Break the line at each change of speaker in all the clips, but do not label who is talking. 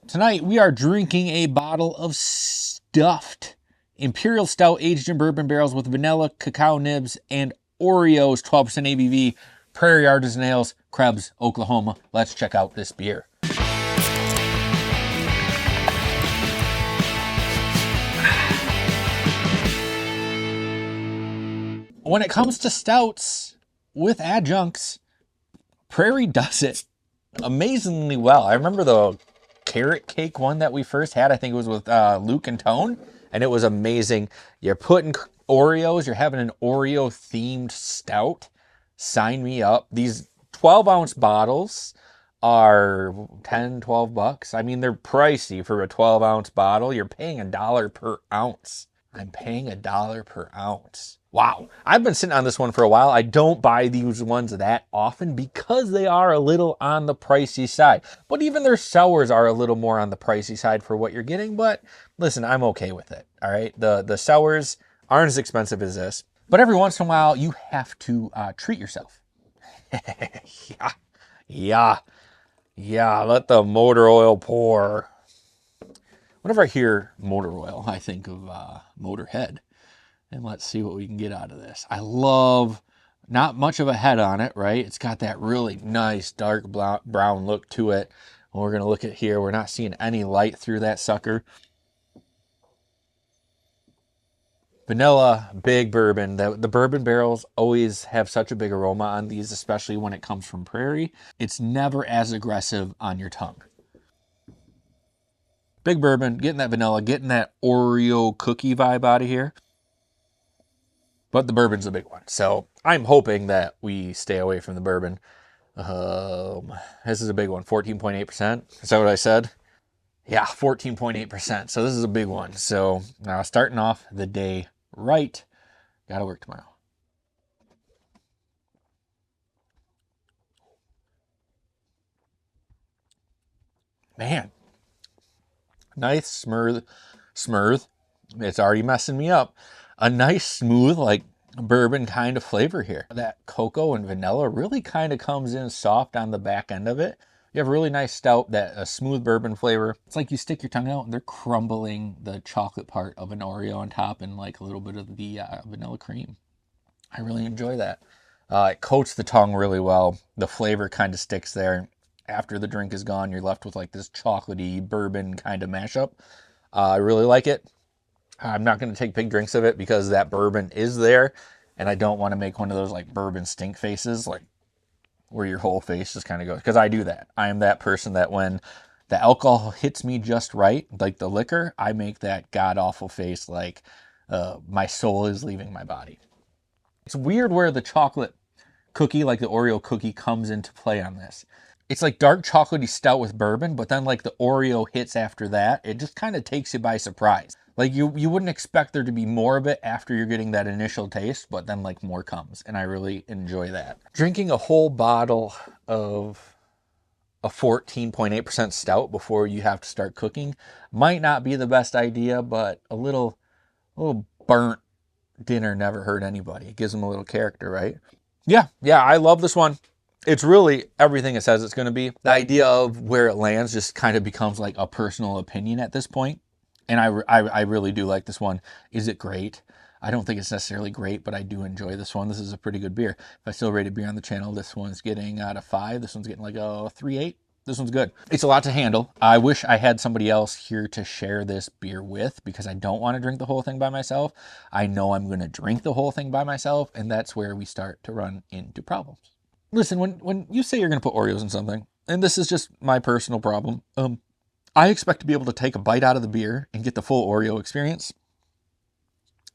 Tonight we are drinking a bottle of Stuf't Imperial Stout aged in bourbon barrels with vanilla, cacao nibs, and Oreos, 12% ABV, Prairie Artisan Ales, Krebs, Oklahoma. Let's check out this beer. When it comes to stouts with adjuncts, Prairie does it amazingly well. I remember the carrot cake one that we first had. I think it was with Luke and Tone, and it was amazing. You're putting Oreos. You're having an Oreo themed stout. Sign me up. These 12-ounce bottles are 10, 12 bucks. I mean, they're pricey for a 12-ounce bottle. You're paying $1 per ounce. I'm paying $1 per ounce. Wow. I've been sitting on this one for a while. I don't buy these ones that often because they are a little on the pricey side. But even their sours are a little more on the pricey side for what you're getting. But listen, I'm okay with it. All right. The sours aren't as expensive as this. But every once in a while, you have to treat yourself. Yeah. Let the motor oil pour. Whenever I hear motor oil, I think of Motorhead. And let's see what we can get out of this. I love, not much of a head on it, right? It's got that really nice dark brown look to it. And we're going to look at here. We're not seeing any light through that sucker. Vanilla, big bourbon. The bourbon barrels always have such a big aroma on these, especially when it comes from Prairie. It's never as aggressive on your tongue. Big bourbon, getting that vanilla, getting that Oreo cookie vibe out of here. But the bourbon's a big one. So I'm hoping that we stay away from the bourbon. This is a big one, 14.8%. Is that what I said? Yeah, 14.8%. So this is a big one. So now starting off the day right. Gotta work tomorrow. Man. Nice, smooth. It's already messing me up. A nice, smooth, like bourbon kind of flavor here. That cocoa and vanilla really kind of comes in soft on the back end of it. You have a really nice stout, a smooth bourbon flavor. It's like you stick your tongue out and they're crumbling the chocolate part of an Oreo on top and like a little bit of the vanilla cream. I really enjoy that. It coats the tongue really well. The flavor kind of sticks there. After the drink is gone, you're left with like this chocolatey bourbon kind of mashup. I really like it. I'm not going to take big drinks of it because that bourbon is there. And I don't want to make one of those like bourbon stink faces, like where your whole face just kind of goes. Because I do that. I am that person that when the alcohol hits me just right, like the liquor, I make that god-awful face like my soul is leaving my body. It's weird where the chocolate cookie, like the Oreo cookie, comes into play on this. It's like dark chocolatey stout with bourbon, but then like the Oreo hits after that. It just kind of takes you by surprise. Like you wouldn't expect there to be more of it after you're getting that initial taste, but then like more comes, and I really enjoy that. Drinking a whole bottle of a 14.8% stout before you have to start cooking might not be the best idea, but a little burnt dinner never hurt anybody. It gives them a little character, right? Yeah, I love this one. It's really everything it says it's going to be. The idea of where it lands just kind of becomes like a personal opinion at this point. And I really do like this one. Is it great? I don't think it's necessarily great, but I do enjoy this one. This is a pretty good beer. If I still rate a beer on the channel, this one's getting out of 5. This one's getting like a 3.8. This one's good. It's a lot to handle. I wish I had somebody else here to share this beer with because I don't want to drink the whole thing by myself. I know I'm going to drink the whole thing by myself, and that's where we start to run into problems. Listen, when you say you're going to put Oreos in something, and this is just my personal problem, I expect to be able to take a bite out of the beer and get the full Oreo experience.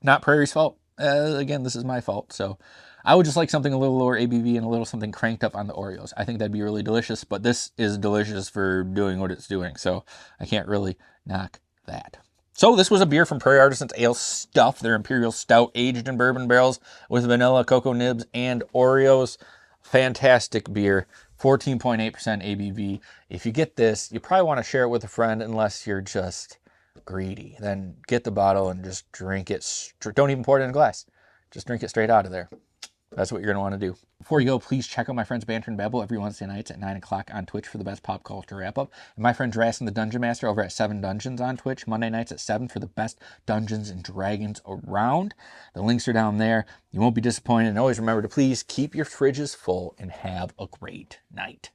Not Prairie's fault. Again, this is my fault. So I would just like something a little lower ABV and a little something cranked up on the Oreos. I think that'd be really delicious, but this is delicious for doing what it's doing. So I can't really knock that. So this was a beer from Prairie Artisan's Ale Stuf't, their Imperial Stout, aged in bourbon barrels with vanilla, cocoa nibs, and Oreos. Fantastic beer. 14.8% ABV. If you get this, you probably want to share it with a friend unless you're just greedy. Then get the bottle and just drink it. Don't even pour it in a glass. Just drink it straight out of there. That's what you're going to want to do. Before you go, please check out my friends Banter and Babble every Wednesday nights at 9 o'clock on Twitch for the best pop culture wrap-up. And my friend Drassen the Dungeon Master over at 7 Dungeons on Twitch, Monday nights at 7 for the best Dungeons and Dragons around. The links are down there. You won't be disappointed. And always remember to please keep your fridges full and have a great night.